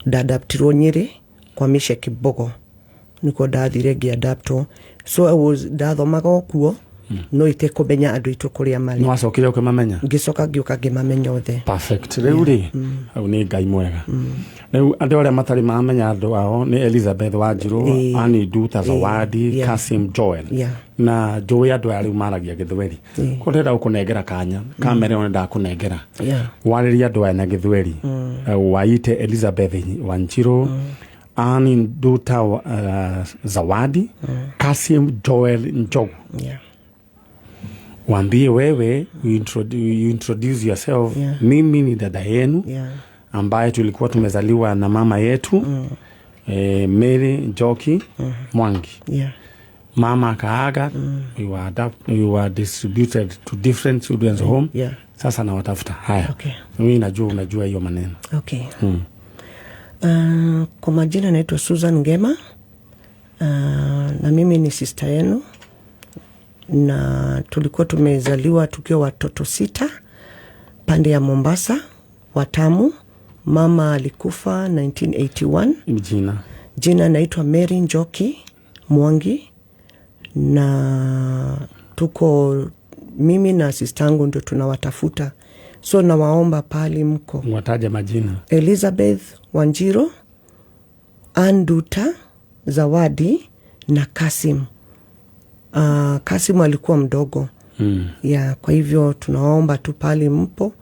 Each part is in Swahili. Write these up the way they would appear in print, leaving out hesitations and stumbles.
ndadaptirwo Nyeri kwa Mishe Kibogo niko ndathire ngiadaptwo so I was ndathomaga okuo no ite kumenya andu itu kuria mari no acokire ukimamenya ngicoka ngiuka ngimamenya othe perfect riu ri au ni ngai mwega riu andu aria matari mamenya andu ao ni Elizabeth Wanjiru ani Duta Zawadi Kasim Joel na Joy andu ari maragia Githweri ko ndenda ukunengera kanya kamera one ndakunengera wariria andu ana Githweri waite Elizabeth Wanjiru ani Duta Zawadi Kasim Joel Njogu Wambie wewe you introduce yourself mimi ni dada yenu ambaye tulikuwa tumezaliwa na mama yetu Mary Njoki Mwangi mama kaaga you were distributed to different children's home sasa na watafuta haya mimi najua unajua hiyo maneno kwa majina naitwa Susan Ngema na mimi ni sister yenu na tulikuwa tumezaliwa tukiwa watoto 6 pande ya Mombasa Watamu. Mama alikufa 1981. Jina naitwa Mary Njoki Mwangi na tuko mimi na sistangu ndio tunawatafuta so nawaomba pali mko wataje majina Elizabeth Wanjiru, Duta Zawadi na Kasim. Kasim alikuwa mdogo kwa hivyo tunaomba tu pali mpo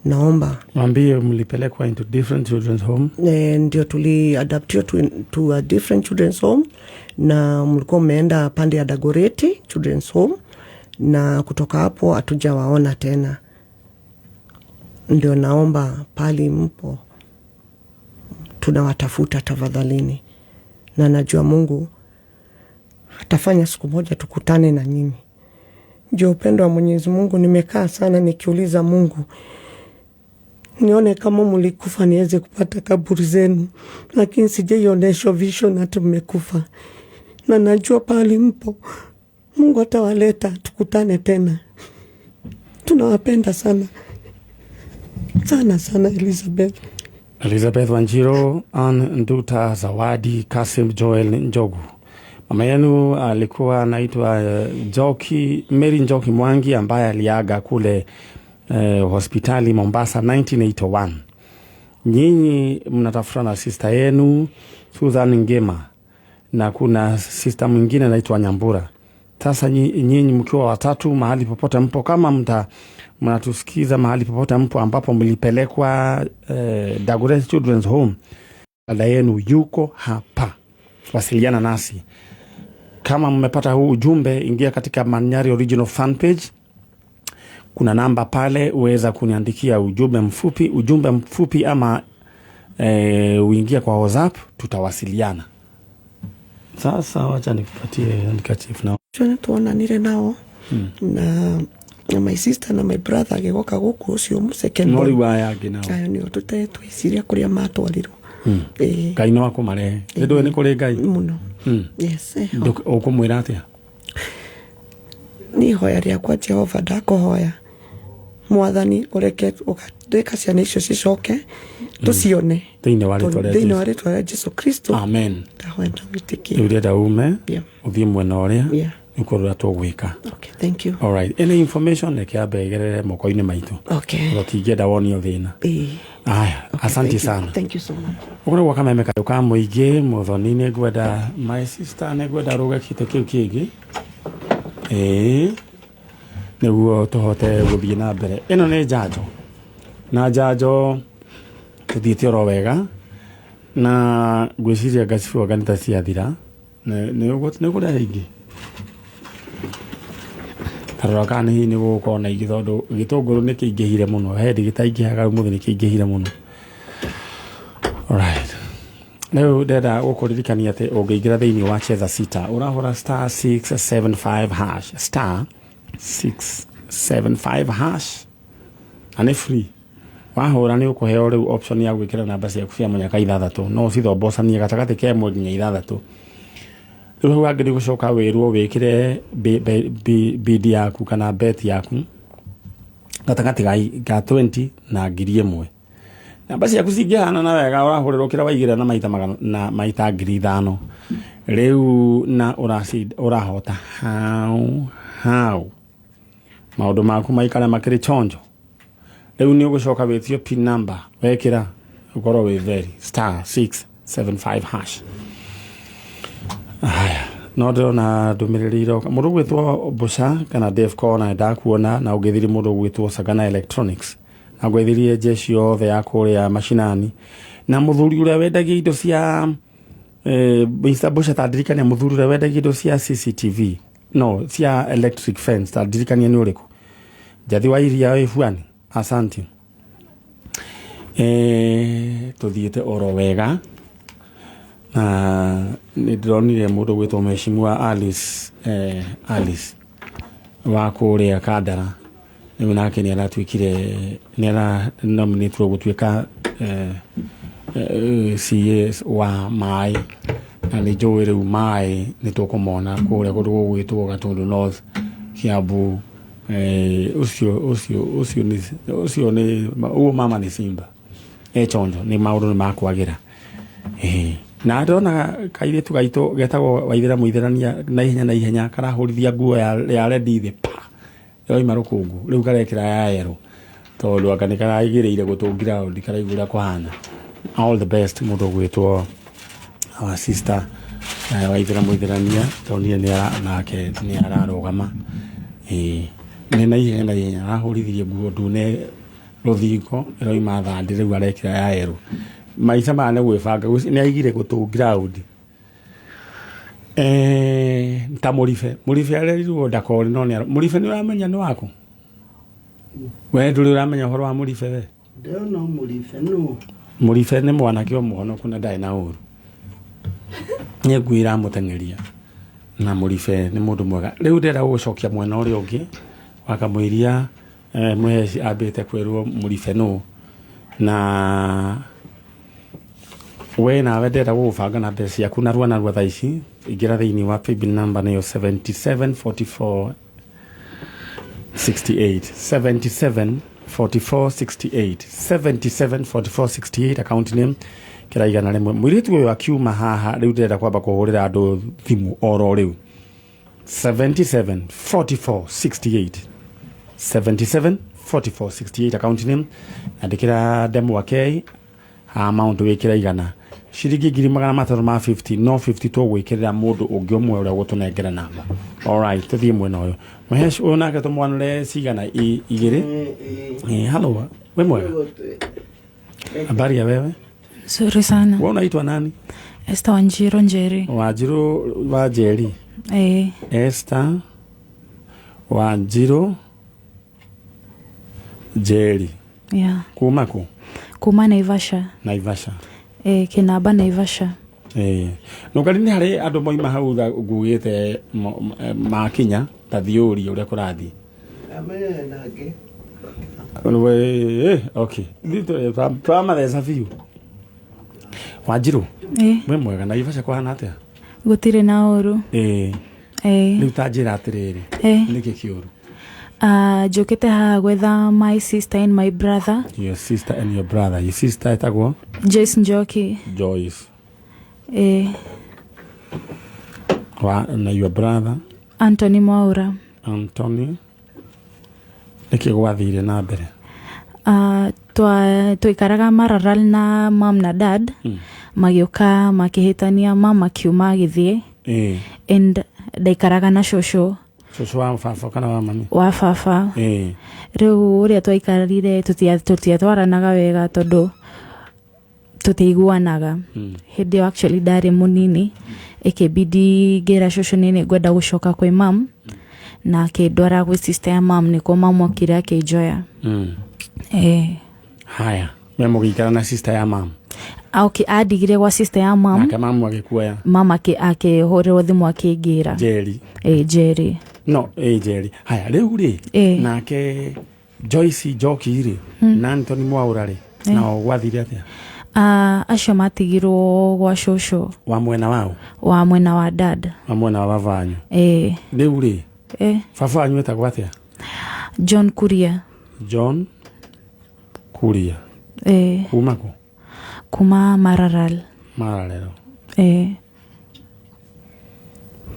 naomba mwambie mlipelekwa into different children's home ndio tuliadaptiwa to a different children's home na mlikuwa mmeenda pande ya Dagoreti children's home na kutoka hapo hatujawaona tena ndio naomba pali mpo tunawatafuta tafadhalini na najua Mungu atafanya siku moja tukutane na nyinyi. Ndio upendo wa Mwenyezi Mungu nimekaa sana nikiuliza Mungu nione kama mlikufa niweze kupata kaburi zenu lakini sijaioneshwa vision hata mmekufa na najua pale mpo Mungu atawaleta tukutane tena tunawapenda sana sana Elizabeth Wanjiru Duta Zawadi Kasim Joel Njogu mama yenu alikuwa anaitwa Mary Njoki Mwangi ambaye aliaga kule hospitali Mombasa 1981. Nyinyi mnatafuta na sister yenu Susan Ngema na kuna sister mwingine anaitwa Nyambura. Sasa nyinyi mkiwa watatu mahali popote mpo kama mnatusikiza mahali popote mpo ambapo mlipelekwa Dagoretti Children's Home dada yenu yuko hapa wasiliana nasi. Kama mmepata huu ujumbe ingia katika Manyari Original Fan Page. Kuna namba pale uweza kuniandikia ujumbe mfupi ama uingia kwa WhatsApp tutawasiliana. Sasa wacha nikupatie handkerchief nao. Tuona nile nao na my sister na my brother agegoka guku ucio second boy. Nori waya nginao. Ayo ni tutete twisiria kuria matwarirwo. Ngai no akumare. Ndio ni kuri Ngai. Muno. Yes. Ukumwira atia? Ni hoya ria kwa Jehova ndakohoya. Mwathani ureke ukadeka ciana icio cicoke tucione. Thĩinĩ wa rĩtwa rĩa Jesu Kristo. Amen. Ndahwenda wĩtĩkie. Urenda ume. Uthie mwena ũrĩa. Ukorora tugwika. Okay, thank you. All right. Any information nekiambe gerere moko-inĩ maitũ. Okay. Ũkingĩenda wonio thĩna. Aya, asante sana. Thank you so much. Ukore wakameme kaduka mũingĩ mũthoni-inĩ ngwenda my sister ngwenda ruga kĩte kĩu kĩngĩ. Nĩguo tũhote gũthiĩ na mbere. Ĩno nĩ njanjo. Na njanjo tuthiĩte oro wega na ngwĩciria ngacibu ganita ciathira. Nĩ kũrĩa ingĩ. Karora kana hihi nĩ gũkorwo na ingĩ tondũ gĩtũngũrũ nĩ kĩingĩhire mũno. Hendi gĩtaingĩhaga mũthĩ nĩ kĩingĩhire mũno. Alright. Leo ndenda gũkũririkania atĩ ũngĩingĩra thĩinĩ wa Cheza Sita ũrahũra *675# *675# and it's free. Wahũra nĩ ũkũheo rĩu option ya gwĩkĩra namba ciaku cia mũnyaka 6 no cithombocanie gatagatĩ ka 1 nginya 6. Rĩu wangĩ nĩ gũcoka wĩrwo wĩkĩre bid yaku kana bet yaku gatagatĩ ga 20 na 1,000. na basi yakusingihana na wega urahuriro kira waigira na maita magano na maita 5,000 riu na urahota how maundu maku maikara makiri chonjo riu ni ugucoka withio pin number wekira ukorwo wi very *675#. Haya no ndona ndumiriri iroka mundu gwitwo Busha kana Dave Corner ndakuona na ugithiri mundu gwitwo Sagana Electronics na gwithirie jeshi yothe ya kuria mashinani na muthuri uria wendagia indo cia Mr. Busha tadirikania muthuri uria wendagia indo cia CCTV no cia electric fence tadirikania ni uriku jathi wa iria we fuani. Asante. Tuthiete oro wega na ni ndronire mundu gwitwo mheshimiwa Alice wa kuria Kandara ni nake ni aratwikire ni ara nominate gutwika CS wa mai na ni jowe riu mai ni tukumona kuria kundu gwitwo Gatundu North Kiambu ucio ni mama ni Simba chonjo ni maundu ni makwagira na ndona kairitu gaitu getagwo waithira muithirania na ihenya karahurithia nguo ya rendi thi pa yoima rukungu riu karekira ya yero tondu akanika raigirire gutungira ndikaraigura kwahana. All the best mundu gwitwo our sister waithira muithirania tondu ni nake ni ararugama ni na ihenya arahurithirie nguo ndune ruthingo roima thandi riu arekira ya yero maisha mane gwibanga ni aigire gutungira undi ta murife arerirwo ndakori no ni murife ni uramenya ni wako we nduri uramenya horo wa murife we no murife ni mwanake o muhono kuna ndai na uru ni gwira mutengeria na murife ni mundu mwega riu ndera gucokia mwena uri ungi wakamwiria mwezi abete kwerwo murife no na we na wendera gubanga na mbeca yaku na rwa thaa ici ingira thiini wa paybill number nayo 774468 774468 account name kiraigana rimwe mwiritu uyu akiuma haha riu ndenda kwamba kuhurira andu thimu oro riu 774468 account name andikira demo wake amount wikira igana shiringi 350 no 50 to gwikirira mundu ungi umwe uria gutunengera namba. All right tuthie mwena uyu muhesh uyu nake tumwanure cigana igiri. Hello we mwega habari ya wewe? Nzuri sana. Wewe unaitwa nani? Esther Wanjiru Njeri. Wanjiru wa Njeri. Esther Wanjiru Njeri. Yeah. Kumako? Kuma Naivasha. Naivasha. Kinaba Naivasha. No kalini hari andu moima hau ngugite makinya ta thiuri uria kurathi. Amenya nake. We okay. Dito pama there's view. Wanjiru. We mwega Naivasha kwa hana atia? Gutire na uru. Ni utajira atiriri. Niki kiuru. Jokete ha gwetha my sister and my brother. Your sister and your brother. Your sister etagwo? Joyce Njoki. Joyce. Na your brother? Anthony Mwaura. Anthony. Niki gwathire na mbere? Tuikaraga Maralal na mom na dad. Magioka makihitania mama kiuma githie. And daikaraga na shosho. Shosho wa fafa kana wa mami? Wa fafa. Riu uria twaikarire tutiatwaranaga wega tondu tutiguanaga. Hindi actually ndari munini ikibidi ngira shosho nini gwenda gucoka kwi mam na akindwara gwi sister ya mam niko mam okire akijoya. Haya we mugikara na sister ya mam? Okay, adigire gwa sister ya mam. Na mama agikuoya? Mama akihorerwo thimu akingira. Jerry. Jerry. No, Jerry. Haya riu ri nake Joyce Njoki ri na Anthony Mwaura ri na gwathire atia? Acio matigirwo gwa shosho. Wa mwena wao? Wa mwena wa dad. Wa mwena wa babanyu? Riu ri baba anyu etagwo atia? John Kuria. John Kuria. Umako? Kuma Maralal. Maralal.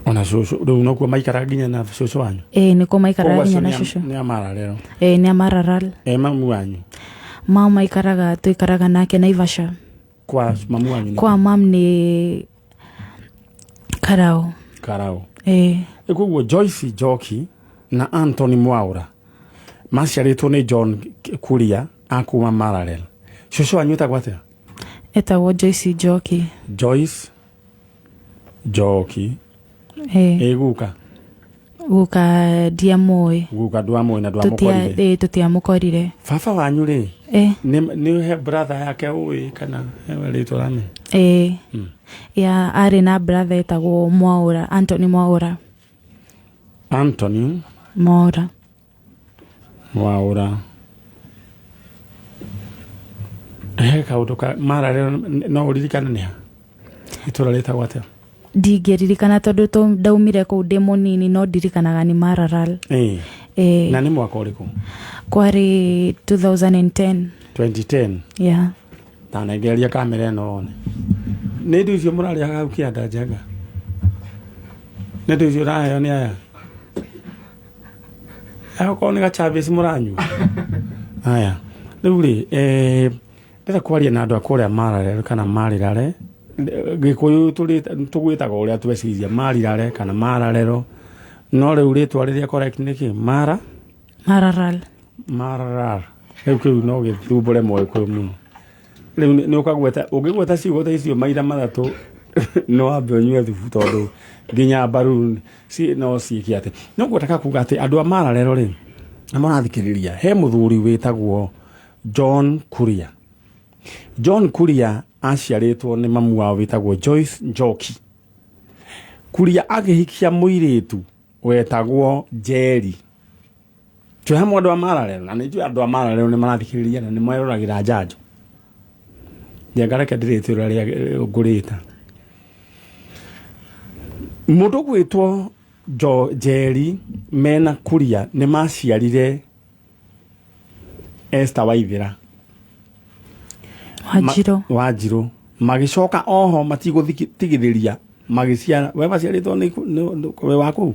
Ona shosho, no kwa maikara ginya na shosho wanyu? Niko maikara ginya na shosho. Ni Maralal. Ni Maralal. Mamu wanyu? Mama ikaraga, tuikaraga nake Naivasha. Kwa mamu wanyu? Kwa mam ni Karao. Karao. Kuguo Joyce Njoki na Anthony Mwaura maciarĩtwo nĩ John Kuria akuma Maralal. Shosho wanyu etagwo atĩa? Etagwo Joyce Njoki. Joyce Njoki. Guka? Guka ndiamũĩ. Guka ndwamũĩ na ndwamũkorire? Tũtiamũkorire. Baba wanyu rĩ? Nĩ he brother yake ũĩ kana hewe rĩtwa rame? Arĩ na brother etagwo Mwaura, Anthony Mwaura. Anthony Mwaura. Mwaura. Kaũndũ ka Maralal no ũririkane nĩ ha? Itũra rĩtagwo atĩa? Ndingĩririkana tondũ ndaumire kũu ndĩ mũnini, no ndirikanaga nĩ Maralal. Na nĩ mwaka ũrĩkũ? Kwarĩ 2010. 2010? Yeah. Tanengeria kamera ĩno one. Nĩ ndũ icio mũrarĩ hau kĩanda njenga? Nĩ ndũ icio ũraheo nĩ aya? Okorwo nĩ gachavĩci mũranyua? Aya. Rĩu rĩ, ndĩra kwaria na andũ a kũrĩa Maralal kana Marirare. Gĩkũyũ tũgwĩtaga ũrĩa tweciria Marirare kana Maralal. No rĩu rĩtwa rĩrĩa correct nĩ kĩ? Maralal. Maralal. Rĩu kĩu no gĩthumbũre Mũgĩkũyũ mũno. Rĩu nĩ ũkagweta, ũngĩgweta ciugo ta icio maira mathatũ no ambe ũnyue thubu tondũ nginya mbaru no ciĩke atĩ. No ngwenda kuuga atĩ andũ a Maralal rĩ, na marathikĩrĩria, he mũthuri wĩtagwo John Kuria. John Kuria aciarĩtwo nĩ mamu wao wĩtagwo Joyce Njoki. Kuria agĩhikia mũirĩtu wetagwo Njeri. Tũhe mũndũ wa Maralal, na nĩ andũ a Maralal nĩ marathikĩrĩria na nĩ maroragĩra njanjo. Ngareke ndĩrĩte ũrĩa ngũrĩta. Mũndũ gwĩtwo Njeri mena Kuria nĩ maciarire Esther Waithira. Wanjirũ. Magĩcoka oho matigũtigithĩria magĩciara. We maciarĩtwo nĩ we wa kũu?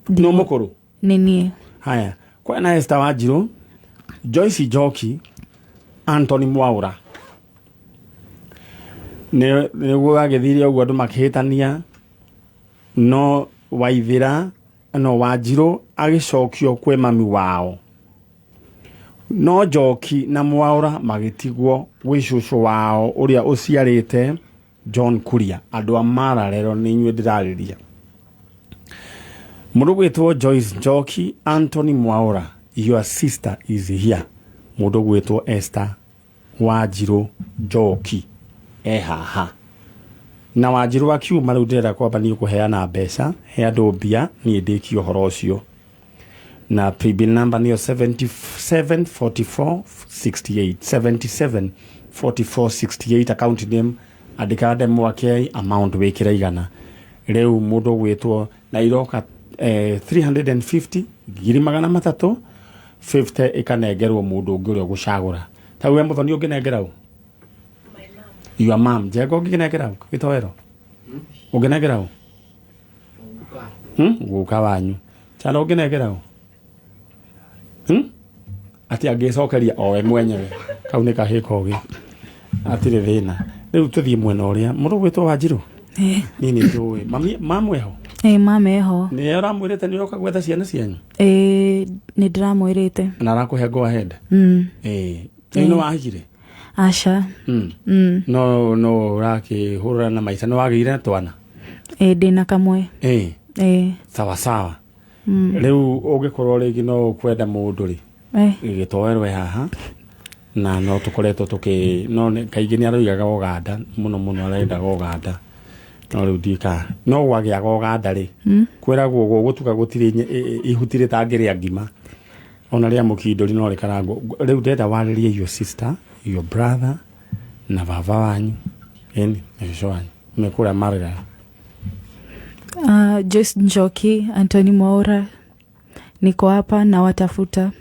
No mũkũrũ? Nĩ niĩ. Haya. Kwena Esther Wanjirũ, Joyce Njoki, Anthony Mwaura. Nĩguo agĩthire ũguo andũ makĩhĩtania, no Waithira no Wanjirũ agĩcokio kwĩ mami wao. No Njoki na Mwaura magĩtigwo gwĩ cũcũ wao ũrĩa ũciarĩte John Kuria. Andũ a Maralal nĩ inyuĩ ndĩrarĩria. Mũndũ gwĩtwo Joyce Njoki, Anthony Mwaura, your sister is here. Mũndũ gwĩtwo Esther Wanjirũ Njoki haha. Na Wanjirũ akiuma rĩu ndĩrenda kwamba niĩ kũheana mbeca, he andũ mbia niĩ ndĩkie ũhoro ũcio. Na pre-bill number niyo 774468 774468 account name andĩka Mwake amount wĩkĩra igana. Rĩu mũndũ gwĩtwo na iroka 350 ngiri magana matatũ 50 ikanengerwo mũndũ ũngĩ ũrĩa gũcagũra. Ta we mũthoni ũngĩnengera ũ? Your mom. Njengo ũngĩnengera ũ? Gĩtoero. Ũngĩnengera ũ? Guka wanyu. Chana ũngĩnengera ũ? Ati angĩcokeria o we mwenyewe. Kau nĩ kahĩ kogĩ. Atirĩ thĩna. Rĩu tũthiĩ mwena ũrĩa. Mũndũ gwĩtwo Wanjirũ? Nini njũĩ. Mamu eho? Mama eho. Nĩ ũramwĩrĩte nĩ ũroka gwetha ciana cianyu? Nĩ ndĩramwĩrĩte. Na arakũhe go ahead? Nĩ wahikire? Aca. No ũrakĩhũrana na maica. Nĩ wagĩire twana? Ndĩna kamwe. Sawa sawa. Rĩu ũngĩkorwo rĩngĩ no kwenda mũndũ rĩ, gĩtoerwe haha na no tũkoretwo no kaingĩ nĩ aroigaga Ũganda mũno arendaga Ũganda. No rĩu ndika no gwagĩaga Ũganda rĩ, kwĩragwo gũtuka gũtirĩ ihuti rĩtangĩrĩa ngima ona rĩa mũkindũri no rĩkarangwo. Rĩu ndenda warĩrie your sister, your brother na baba wanyu na cũcũ wanyu mekũrĩa Maralal. Joyce Njoki, Anthony Mwaura, niko hapa na watafuta.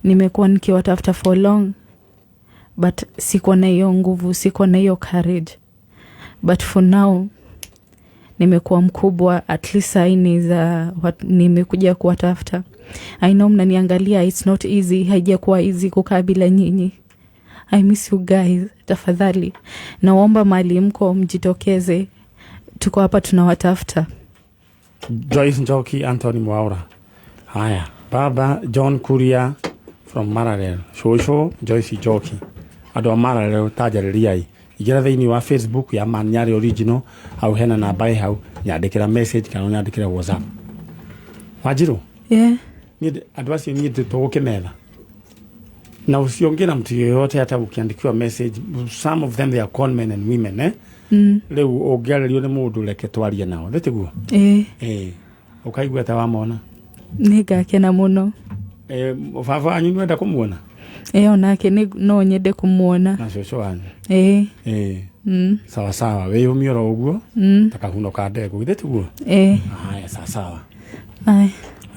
Nimekuwa nikiwatafuta for long. but siko na hiyo nguvu, siko na hiyo courage. But for now nimekuwa mkubwa, at least nimekuja kuwatafuta. I know mnaniangalia, it's not easy, haijakuwa easy kukaa bila nyinyi. I miss you guys. Tafadhali naomba mahali mko mjitokeze, tuko hapa tunawatafuta. Joyce Njoki, Anthony Mwaura. Haya, baba John Kuria from Maralel, shosho Joyce Njoki. Andũ a Maralel tajarĩriai. Igera thĩinĩ wa Facebook ya Manyari Original, au hena namba hau, nyandĩkĩra message kana nyandĩkĩra WhatsApp. Wanjiru? Yeah. Andũ acio niĩ tũgũkĩmetha. Na usiongee na mtu yeyote hata ukiandikiwa message. Some of them they are con men and women, eh? Leo ongererio nĩ mũndũ reke twarie nao. Ndĩtiguo? Ukaigua ta wamona? Nĩngakena mũno. Baba wanyu nĩwenda kũmuona? Onake no nyende kumuona. Na cũcũ wanyu? Sawa sawa, wĩyũmie oro ũguo, takahunoka ndengũ, ndĩtiguo? Haya, sawa sawa.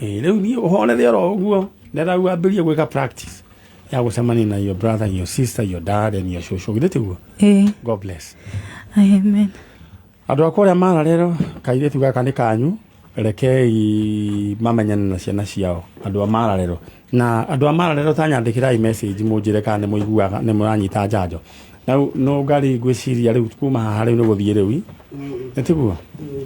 Rĩu niĩ ũhonere oro ũguo, ndĩrenda wambĩrĩrie gwĩka practice ya gũcemania na your brother, your sister, your dad and your shosho. Ndĩtiguo? God bless. Amen. Andũ akwa arĩa Maralel, kairĩtu gaka nĩ kanyu, rekei mamenyane na ciana ciao. Andũ a Maralel. Na andũ a Maralel tanyandĩkĩrai message mũnjĩre kana nĩ mũiguaga nĩ mũranyita njanjo. No ngari ngwĩciria rĩu kuma haha rĩu nĩ gũthiĩ rĩu. Ndĩtiguo?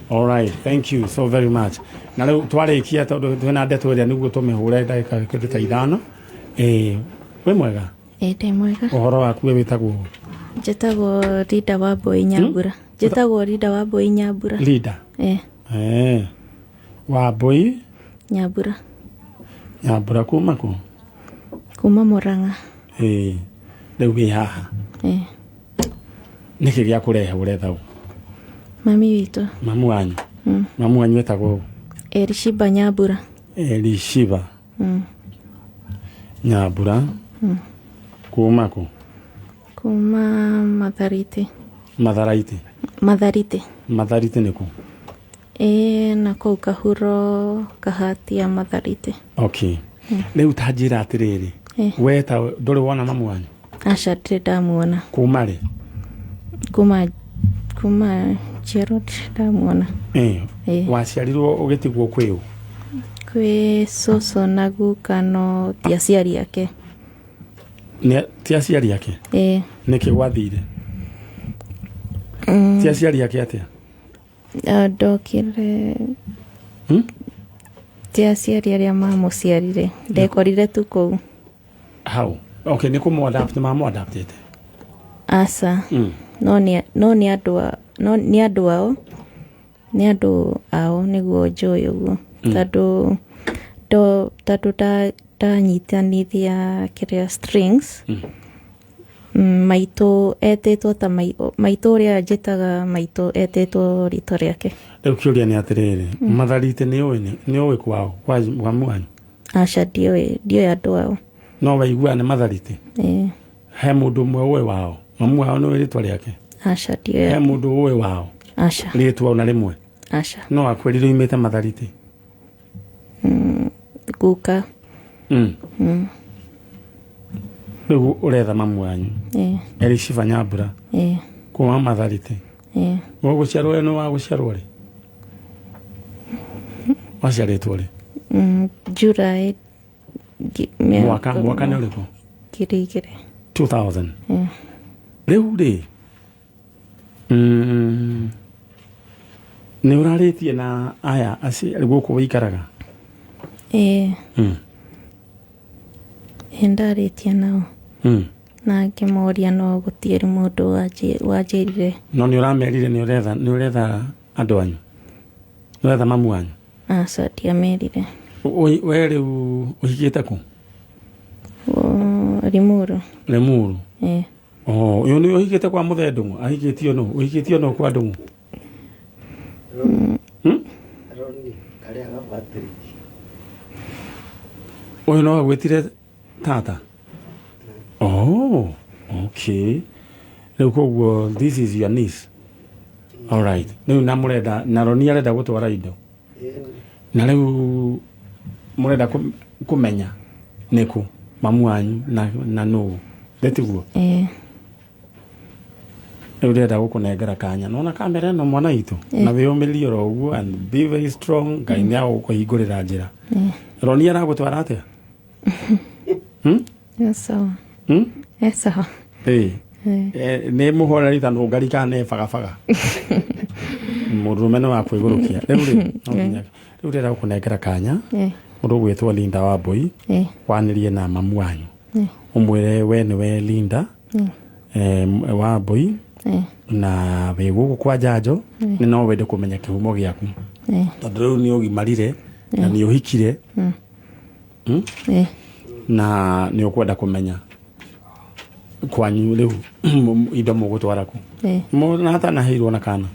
All right, thank you so very much. Na rĩu twarĩkia tondũ twĩna ndeto ĩrĩa nĩguo tũmĩhũre ndagĩka kĩndũ ta 5. Wĩ mwega? Ndĩ mwega. Ũhoro waku wĩtagwo? Njĩtagwo Rida wa Boy Nyambura. Njĩtagwo Rida wa Boy Nyambura. Rida? Wa Boy Nyambura. Nyambura kuma kũ? Kuma Murang'a. Rĩu wĩ haha? Nĩkĩ gĩa kũrehe ũretha ũ? Mami witũ. Mamu wanyu? Mamu wanyu etagwo? Elishiba Nyambura. Elishiba Nyambura. Kuma kũ? Kuma Mathariti. Matharaiti? Mathariti nĩ kũ? Na kũu Kahuro Kahatia Mathariti. Okay. Rĩu ta njĩra atĩrĩrĩ, we ta ndũrĩ wona mamu wanyu? Aca ndirĩ ndamuona. Kuma rĩ? Kuma njiarwo ndamuona. Waciarirwo ũgĩtigwo kwĩ ũ? Kwĩ cũcũ na Guka, no ti aciari ake. Ti aciari ake? Nĩkĩ gwathire? Ti aciari ake atĩa? Ndokire ti aciari arĩa mamũciarire, ndekorire tu kũu. Hau? Okay, nĩ kũmũadapt, mamũadaptĩte? Aca. No nĩ andũ ao, nĩ andũ ao nĩguo njũĩ ũguo. Tondũ ndanyitanithia kĩrĩa strings, maitũ etĩtwo ta maitũ ũrĩa njĩtaga maitũ etĩtwo rĩtwa rĩake. Rĩu kĩũria nĩ atĩrĩrĩ, Mathariti nĩ ũĩ kwao kwa mamu wanyu? Aca ndiũĩ andũ ao. No waigua nĩ Mathariti? He mũndũ ũmwe ũĩ wao? Mamu wao nĩ ũĩ rĩtwa rĩake? Aca ndiũĩ. He mũndũ ũĩ wao? Aca. Rĩtwa ona rĩmwe? Aca. No akwĩrire oimĩte Mathariti? Guka. Rĩu ũretha mamu wanyu? Elishiba Nyambura? Kuma Mathariti? Gũgũciarwo we nĩ wa gũciarwo rĩ? Waciarĩtwo rĩ? July. Mwaka nĩ ũrĩkũ? 2000. Rĩu rĩ, nĩ ũrarĩtie na aya gũkũ wĩikaraga? Ndarĩtie nao. Na ngĩmoria no gũtiĩrĩ mũndũ wanjĩrire. No nĩ ũramerire nĩ ũretha andũ anyu? Nĩ ũretha mamu wanyu? Aca ndiamerire. We rĩu ũhikĩte kũ? Limuru. Limuru? Ũyũ nĩ ũhikĩte kwa mũthee Ndung'u? Ahikĩtio nũ? Ũhikĩtio nũ kwa Ndung'u? Ũyũ no agwĩtire tata? Okay. Rĩu koguo this is your niece? All right. Rĩu na mũrenda, na Roni arenda gũtwara indo? Na rĩu mũrenda kũmenya nĩkũ mamu wanyu na nũũ? Ndetiguo. Urenda gukunengera kanya nona kamera no mwana itu na wiyumiririe ro uguo and be very strong Ngai ni agukuhingurira njira. Roni aragutwara atia? Sawa. Sawa. Nĩ mũhoreri ta ndũngari kana nĩ bagabaga mũrũme no wakwĩgũrũkia rĩu rĩrĩa gũkũnengera kanya mũndũ gwĩtwo Linda wa Mbũi wanĩrie na mamu wanyu ũmwĩre we nĩwe Linda wa Mbũi na wĩ gũkũ kwa njanjo nĩ no wende kũmenya kĩhumo gĩaku tondũ rĩu nĩ ũgimarire na nĩ ũhikire na nĩ ũkwenda kũmenya kwanyu riu indo mũgũtwara ku mũna hata na heirwo na kana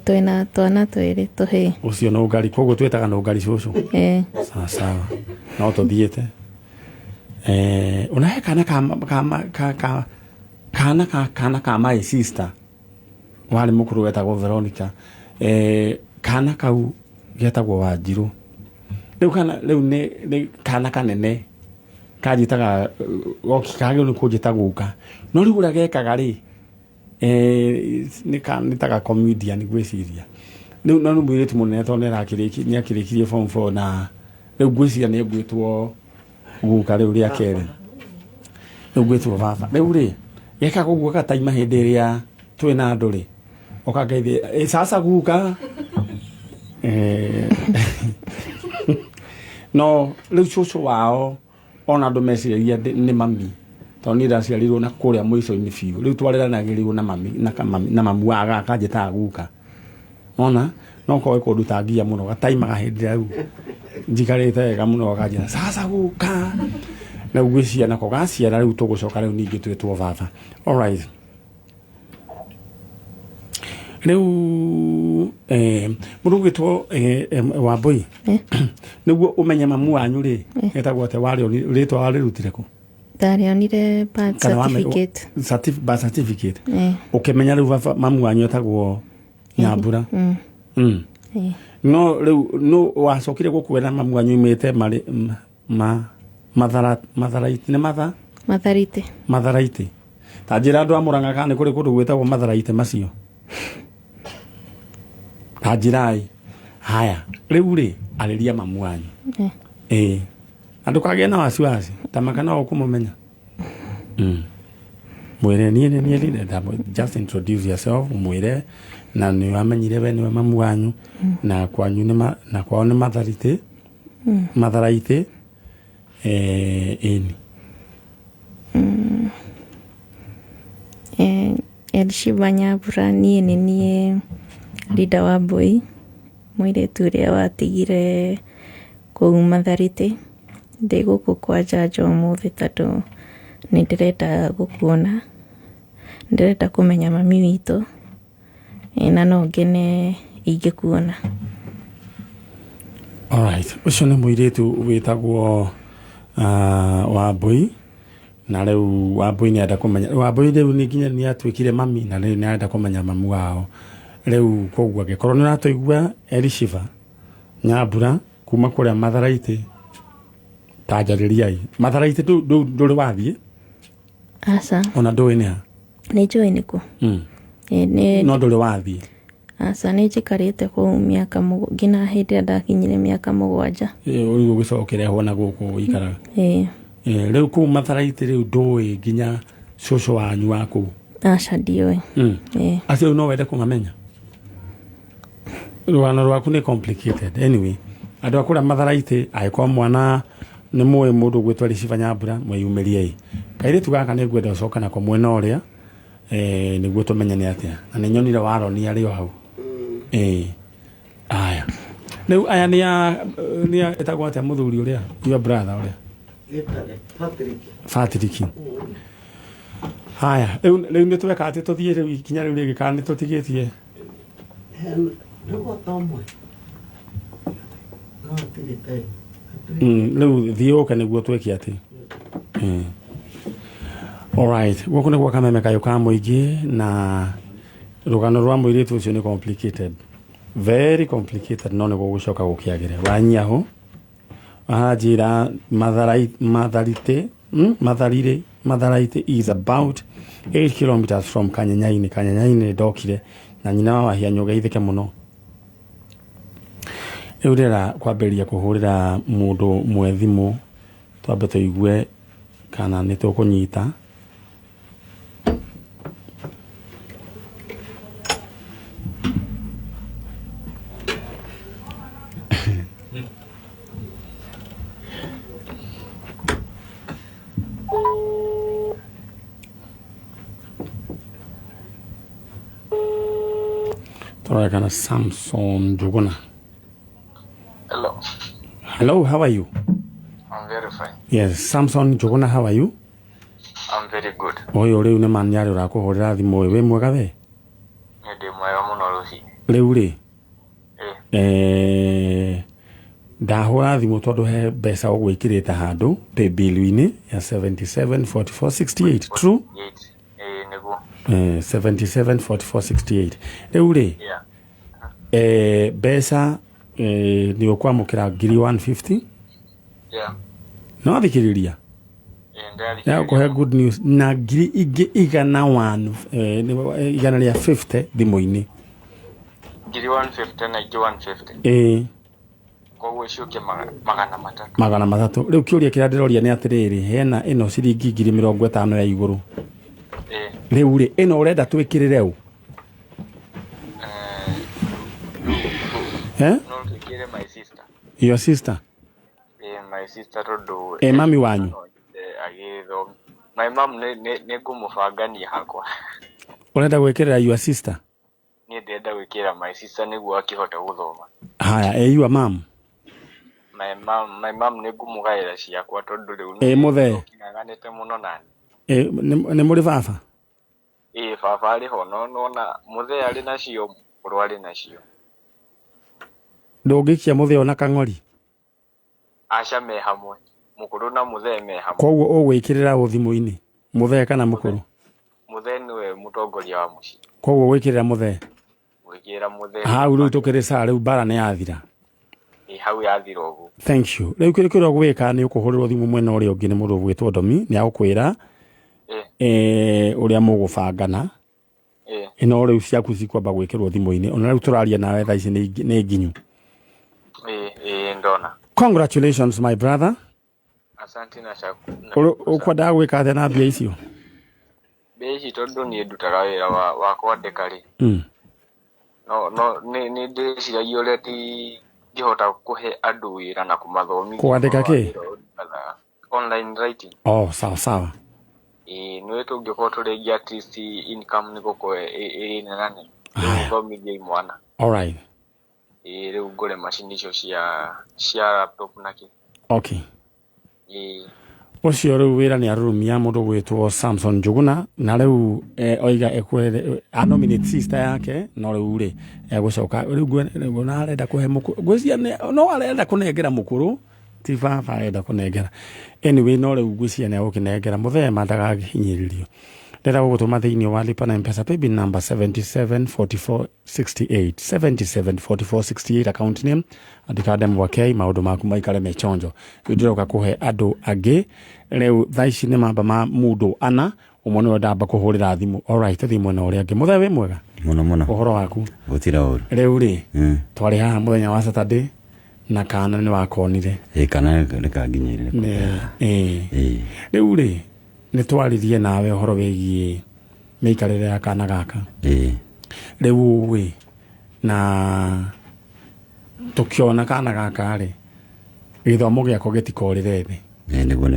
twina twana twĩrĩ tũhĩ ucio no ngari koguo twĩtaga no ngari cũcũ sawa no tũthiĩte unahe kana ka my sister wale mũkũrũ wetagwo Veronica kana kau getagwo Wanjirũ rĩu nĩ kana kanene kajitaga okikage ni kujita Guka no riu ura gekaga ri ni taga comedian gwiciria riu no mwiritu munene to ne rakiriki ni akirikirie form 4 na riu gwiciria ni gwitwo Guka riu ria kere riu gwitwo baba riu ri gekaga uguo gataima hindi ria twina andu ri okageithie sasa Guka no riu cucu wao ona andu meciria ni mami to ni ndaciarirwo na kuria muico-ini biu riu twareranagĩrĩrwo na mami na mamu waga akanjĩtaga Guka ona no koe kũndũ tangia mũno gataimaga hĩndĩ rĩu njikarĩte wega mũno akanjĩra sasa Guka na ugwĩcia nako gaciara rĩu tũgũcoka rĩu ningĩ twĩtwo baba. Alright, rĩu mũndũ gwĩtwo wa Mbũi nĩguo ũmenye mamu wanyu rĩ etagwo atĩa rĩtwa warĩrutire kũ? Ndarĩonire birth certificate ũkĩmenya rĩu mamu wanyu etagwo Nyambura no rĩu no wacokire gũkuona mamu wanyu imĩte Matharaite ta njĩra andũ a Mũrang'a kana nĩ kũrĩ kũndũ gwĩtagwo Matharaite macio ta njĩrai haya rĩu rĩ arĩria mamu wanyu andũ kagĩa na wasiwasi tamaka no kũmũmenya mwĩre niĩ Linda just introduce yourself mwĩre na nĩ wamenyire we nĩwe mamu wanyu na kwanyu na kwao nĩ Matharaite ĩni Elsheba Nyambura niĩ nĩ niĩ Linda wa Mbũi mũirĩtu ũrĩa watigire kũu Matharaite ndĩ gũkũ kwa njanjo ũmũthĩ tondũ nĩ ndĩrenda gũkuona ndĩrenda kũmenya mami witũ na no ngene ingĩkuona. Alright, ũcio nĩ mũirĩtu wĩtagwo wa Mbũi na rĩu wa Mbũi nĩ enda kũmenya wa Mbũi rĩu nĩ nginya nĩ atuĩkire mami na rĩu nĩ enda kũmenya mamu wao rĩu koguo angĩkorwo nĩ ũratũigua Elsheba Nyambura kuma kũrĩa Matharaite tanjarĩriai Matharaite ndũrĩ wathiĩ? Aca ona ndũĩ nĩ ha? Nĩ njũĩ nĩ kũ no ndũrĩ wathiĩ? Aca nĩ njikarĩte kũu mĩaka nginya hĩndĩ ĩrĩa ndakinyire mĩaka 7 rĩu ũgĩcokerehwo na gũkũ ikaraga rĩu kũu Matharaite rĩu ndũĩ nginya cũcũ wanyu wa kũu? Aca ndiũĩ. Acio no wende kũmamenya? Rũgano rwaku nĩ complicated. Anyway, andũ a kũrĩa Matharaite angĩkorwo mwana nĩ mũĩ mũndũ gwĩtwo Elsheba Nyambura mwĩyumĩriei kairĩtu gaka nĩ ngwenda ũcoka nako mwena ũrĩa nĩguo tũmenye nĩ atĩa na nĩ nyonire waronia arĩ o hau aya rĩu aya nĩ etagwo atĩa mũthuri ũrĩa your brother ũrĩa Patrick haya rĩu nĩ tweka atĩ tũthiĩ rĩu ikinya rĩu rĩngĩ kana nĩ tũtigĩtie rĩu thiĩ ũke nĩguo twĩke atĩ alright gũkũ nĩguo kameme kayũ ka mũingĩ na rũgano rwa mũirĩtu ũcio nĩ complicated very complicated no nĩguo gũcoka gũkĩagĩre wanyiahũ anjĩra Matharire Matharaiti is about 8 kilometers from Kanyanyaini. Kanyanyaini ndokire na nyina wa wahia nyogeithike muno. Eurera kwamberia kuhurira mundu mwethimu twambe tuigue kana ni tukunyita. Kana Samson Juguna. Hello. Hello, how are you? I'm very fine. Yes, Samson Juguna, how are you? I'm very good. Oyo riu ni manyari urakuhurira thimu we mwega we? Ndi mwega muno ruhi. Riu ri? Ndahura thimu tondu he mbeca ugwikirite handu pay bill-ini ya 774468. True? Niguo. 774468. Riu ri? Yeah. Mbeca ni ukwamukira 150. Yeah. No thikiriria. Ya kuhe good news na ngiri igana 1 ria 50 thimu-ini. Ngiri 150 na 150. Koguo icuke magana matatu. Riu kiuria kira ndiroria ni atiriri hena ino ciringi 50,000 ya iguru. Riu ri ino urenda twikirire u? No, tukire my sister. Your sister? My sister todo. Mami wanyu? Agitho. My mom ne kumufangania hakwa. Urenda gwikirira your sister? Ni ndenda gwikira my sister niguo akihota guthoma. Haya, your mom? My mom ne kumugaira ciakwa tondu riu muthe kinganete muno nani. Ni muri baba? Baba ari ho no na muthe ari nacio muru ari nacio. Ndungikia muthe ona kang'ori? Aca me hamwe. Mukuru na muthe me hamwe. Koguo ugwikirira uthimu-ini muthe kana mukuru? Muthe niwe mutongoria wa muci. Koguo gwikirira muthe? Gwikirira muthe. Hau riu tukirisa riu bara ni yathira. Hau yathira ugu. Thank you. Riu kirikiro gwika ni ukuhurirwo thimu mwena uria ungi ni mundu ugwitwo Domi ni agukwira uria mugubangana. Ino riu ciaku cikwamba gwikirwo thimu-ini ona riu turaria nawe thaa ici ni nginyu. Ndona. Congratulations my brother. Asante na shaku. Ukwenda gwika atĩa na mbia icio? Mbia ici tondu ni ndutaga wira wa kwandika ri. No ni ndiciragia uria ngihota kuhe andu wira na kumathomithia. Kwandika ki? Online writing. Oh, sawa. Niwe tungikorwo turengia at least income ni gukwe nene. Thomithia mwana. All right. Riu ngure machine icio cia laptop naki. Okay. Ucio riu wira ni arurumia mundu gwitwo Samson Juguna na riu oiga ekwere nominate sister yake no riu ri egucoka riu na arenda kuhe mukuru gwisia no arenda kunengera mukuru ti baba arenda kunengera anyway no riu gwisia ni agukinengera muthema ndagahinyiririo ndera gugutuma thiini wa lipa na mpesa paybill number 774468 774468 account name andika mwake maundu maku maikare mechonjo ndiroka kuhe andu angi riu thaici ni mamba ma mundu ana umone ndamba kuhurira thimu. All right, thimu na uria angi muthe wi mwega muno uhoro waku gutira uru riu ri twari haha muthenya wa Saturday na kana ni wakonire kana nikaginyirire riu ri ni twaririe nawe uhoro wigie miikarire ya kana gaka riu wi na tukiona kana gaka ri githomo giako gitikorire thi niguo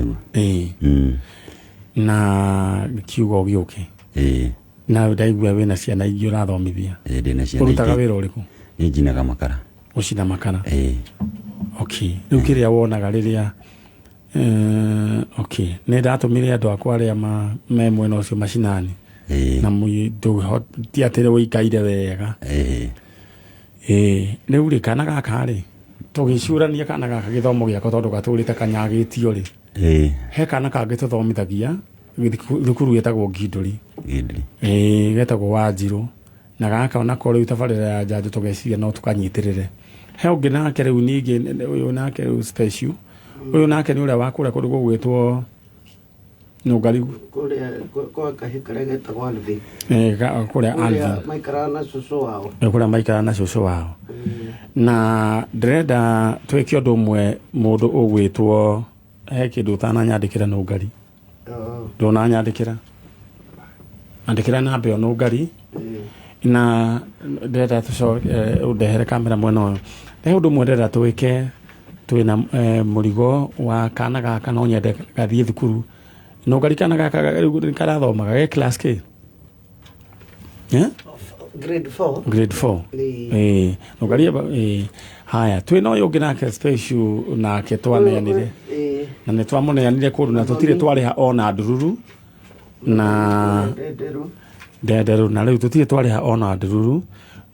na kiugo giuke na ndaigua wina ciana ingĩ ũrathomithia ndina ciana urutaga wĩra ũrĩkũ? Ni njinaga makara. Ucina makara? Okay, rĩu kĩrĩa wonaga rĩrĩa okay, nĩ ndatumire andũ akwa arĩa me mwena ũcio macinani na ti atĩ ũikaire wega rĩu rĩ kana gaka rĩ tũgĩcũrania kana gaka gĩthomo gĩako tondũ gatũrĩte kanyagĩtio rĩ he kana kangĩ tũthomithagia thukuru gĩtagwo Ngindũri getagwo Wanjirũ na gaka onako rĩu tabarĩra ya njanjo tũgeciria no tũkanyitĩrĩre he ũngĩ nake rĩu ningĩ ũyũ nake rĩu special ũyũ nake nĩ ũrĩa wakũrĩa kũndũ gũgwĩtwo Nũngari kwa kahikare getagwo Alvin. Kũrĩa Alvin. Maikara na cucu wao. Kũrĩa maikara na cucu wao. Na ndĩrenda twĩke ũndũ ũmwe mũndũ ũgwĩtwo he kĩndũ ũtananyandĩkĩra Nũngari. Ndũnanyandĩkĩra. Andĩkĩra namba ĩyo Nũngari. Na ndĩrenda ũndehere kamera mwena ũyũ. He ũndũ ũmwe ndĩrenda twĩke twĩna mũrigo wa kana gaka no nyende gathiĩ thukuru. Nũngari kana gaka karathomaga ge class K. Grade 4. Grade 4. Nũngari haya twĩna ũyũ ũngĩ nake special nake twaneanire. Na nĩ twamũneanire kũndũ na tũtirĩ twarĩha ona ndururu na ndenderu na rĩu tũtirĩ twarĩha ona ndururu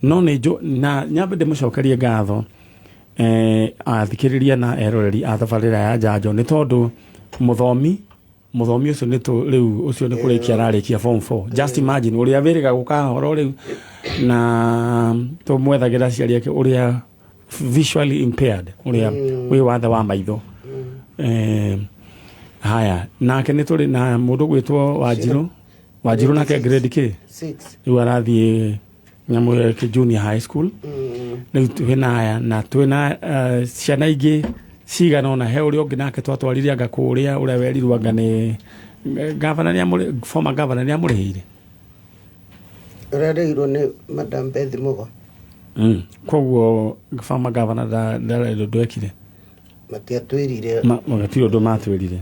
no nĩ na nyambe ndĩmũcokerie ngatho athikĩrĩria na eroreri a thabarĩra ya njanjo nĩ tondũ mũthomi ũcio nĩ rĩu ũcio nĩ kũrĩkia ararĩkia form 4 just imagine ũrĩa wĩrĩga gũkahoro rĩu na tũmwethagĩra aciari ake ũrĩa visually impaired ũrĩa wĩ wathe wa maitho haya nake nĩ tũrĩ na mũndũ gwĩtwo Wanjirũ nake grade K 6 rĩu arathiĩ nyamũ junior high school rĩu twĩna haya na twĩna ciana ingĩ cigana ona he ũrĩa ũngĩ nake twatwarire anga kũrĩa ũrĩa werirwo anga nĩ former governor nĩ amũrĩhĩire ũrarĩirwo nĩ Madam Beth Mugo. Koguo former governor ndekire matiatwĩrire magatĩ ũndũ matwĩrire.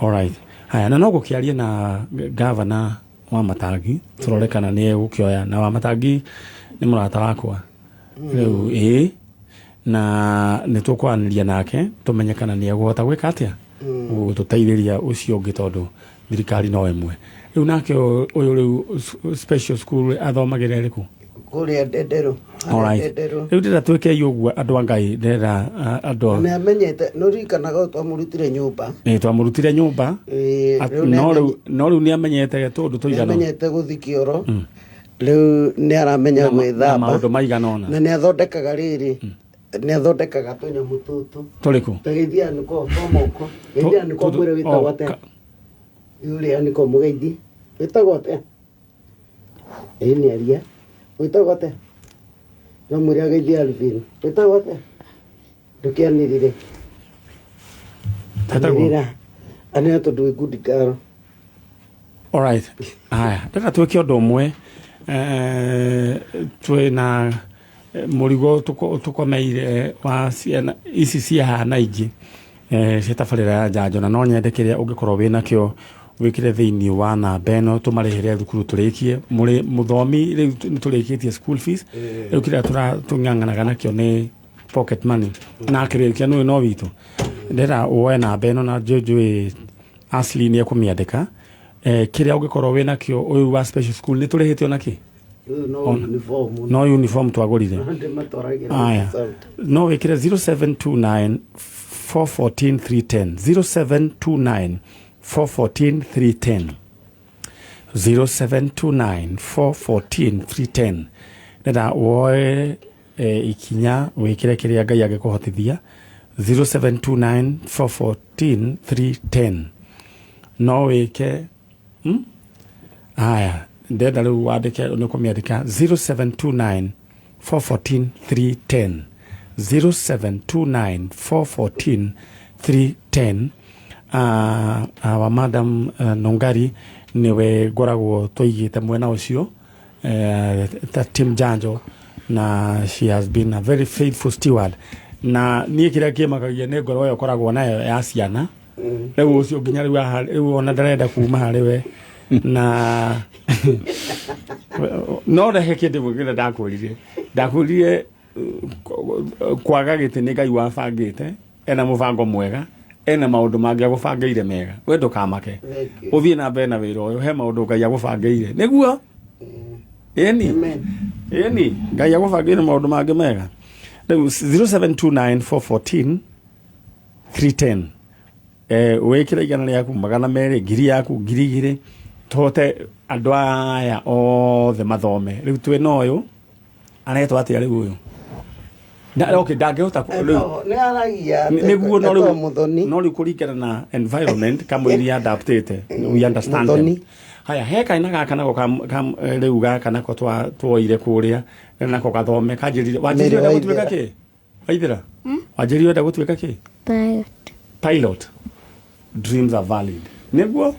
Alright haya na no gũkĩaria na governor wa Matangi tũrore kana nĩ egũkĩoya na wa Matangi nĩ mũrata wakwa rĩu na nĩ tũkwaranĩria nake tũmenye kana nĩ egũhota gwĩka atĩa gũtũteithĩria ũcio ũngĩ tondũ thirikari no ĩmwe rĩu nake ũyũ rĩu special school athomagĩra ĩrĩkũ kũrĩa Ndenderu. Rĩu ndĩrenda twĩke ũguo andũ a Ngai ndĩrenda andũ nĩ amenyete no rikanaga twamũrutire nyũmba twamũrutire nyũmba no rĩu nĩ amenyete tondũ tũigana amenyete gũthi kĩoro rĩu nĩ aramenya gwĩthamba maũndũ maigana ona na nĩ athondekaga rĩrĩ nĩ athondekaga tũnyamũ tũtũ tũrĩkũ tũgeithia nĩ kwa moko geithia nĩ kwa mwĩrĩ wĩtagwo atĩa yũrĩa nĩ kwa mũgeithi wĩtagwo atĩa nĩ aria wĩtagwo atĩa no mwĩrĩ ageithia Alvin wĩtagwo atĩa ndũkĩanĩrire anĩra tondũ wĩ good girl. Alright haya ndĩrenda twĩke ũndũ ũmwe twĩna mũrigo tũkomeire wa ciana ici ciahana ingĩ cia tabarĩra ya njanjo na no nyende kĩrĩa ũngĩkorwo wĩna kĩo wĩkĩre thĩinĩ wa namba ĩno tũmarĩhĩre thukuru tũrĩkie mũthomi rĩu nĩ tũrĩkĩtie school fees rĩu kĩrĩa tũng'ang'anaga nakĩo nĩ pocket money na kĩrĩkia nũĩ no witũ ndĩrenda woe namba ĩno na njũĩ Ashley nĩ ekũmĩandĩka kĩrĩa ũngĩkorwo wĩna kĩo ũyũ wa special school nĩ tũrĩhĩte ona kĩ no uniform twagũrire aya no wĩkĩre 0729 414 310 0729 414 310 0729 414 310 nenda woe ikinya wĩkĩre kĩrĩa Ngai angĩkũhotithia 0729 414 310 no wĩke haya ndenda rĩu wandĩke nĩ kũmĩandĩka 0729 414 310 0729 414 310 wa Madam Nũngari niwe ngoragwo tũigĩte mwena ũcio ta team njanjo na she has been a very faithful steward na niĩ kĩrĩa kĩmakagia nĩ ngoro ĩyo koragwo nayo ya ciana rĩu ũcio nginya rĩu ona ndarenda kuma harĩ we na no rehe kĩndũ mũgĩra ndakwĩrire kwaga gĩtĩ nĩ Ngai wabangĩte ena mũbango mwega ena maũndũ mangĩ agũbangĩire mega we ndũkamake ũthiĩ na mbere na wĩra ũyũ he maũndũ Ngai agũbangĩire nĩguo ĩni Ngai agũbangĩire maũndũ mangĩ mega rĩu 0729 414 310 wĩkĩra igana rĩaku magana merĩ ngiri yaku ngiri igĩrĩ tũhote andũ aya othe mathome rĩu twĩna ũyũ aretwo atĩa rĩu ũyũ Okay, ndangĩhota nĩ aragia nĩguo no rĩu kũringana na environment kamũiri adaptĩte we understand them. Haya he kaina gaka nako rĩu gaka nako twoire kũrĩa nako gathome kanjĩrire wanjĩrire wenda gũtuĩka kĩ waithĩra wanjĩrire wenda gũtuĩka kĩ pilot. Dreams are valid nĩguo